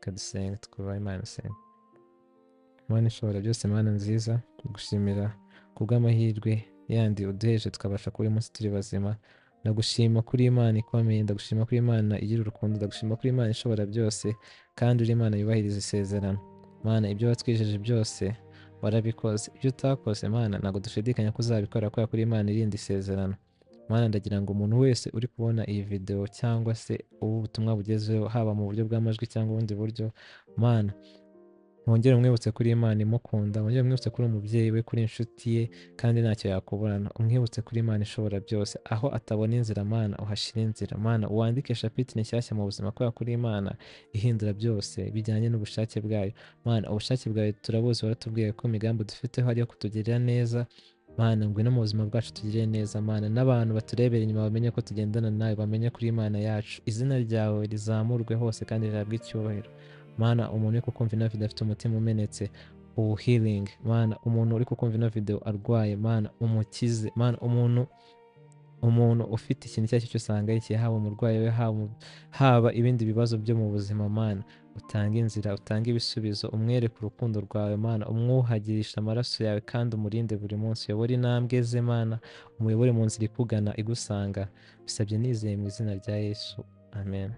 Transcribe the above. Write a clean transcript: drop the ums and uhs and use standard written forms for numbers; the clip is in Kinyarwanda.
reka dusenga twubahe Imana. Senga. Mana ishobora byose, Mana nziza, gushimira kubw'amahirwe yandi uduheje tukabasha kuba uyu munsi turi bazima. Ndagushima kuri Imana ikomeye, ndagushima kuri Imana igira urukundo, ndagushima kuri Imana ishobora byose kandi uri Imana yubahiriza isezerano. Mana, ibyo watwijeje byose warabikoze, ibyo utakoze Mana ntabwo dushidikanya ko uzabikora kubera kuri Imana irinda isezerano. Mana, ndagira ngo umuntu wese uri kubona iyi video cyangwa se ubu butumwa bugezeho, haba mu buryo bw'amajwi cyangwa ubundi buryo, Mana mwongere umwibutse kuri Imana imukunda, mwongere umwibutse kuri umubyeyi we, kuri inshuti ye kandi ntacyo yakuburana. Umwibutse kuri Imana ishobora byose, aho atabona inzira Mana uhashyire inzira. Mana, wandike shapitire nshyashya mu buzima kubera kuri Imana ihindura byose bijyanye n'ubushake bwayo. Mana, ubushake bwawe turabuzi, waratubwiye ko imigambi dufiteho ari iyo kutugirira neza. Mana, ngwino mu buzima bwacu tugirire neza Mana, n'abantu baturebera inyuma bamenye ko tugendana nawe, bamenye kuri Imana yacu. Izina ryawe rizamurwe hose kandi rihabwe icyubahiro. Mana, umuntu uri kukumva ino video afite umutima umenetse, healing. Mana, umuntu uri kukumva ino video arwaye, Mana umukize. Mana, umuntu ufite ikintu icyo ari cyo cyose ahangayikiye, haba umurwayi we, haba ibindi bibazo byo mu buzima, Mana utange inzira, utange ibisubizo, umwereke urukundo rwawe Mana, umwuhagirisha amaraso yawe kandi umurinde buri munsi. Uyobore intambwe ze Mana, umuyobore mu nzira ikugana igusanga. Bisabye nizeye mu izina rya Yesu, amen.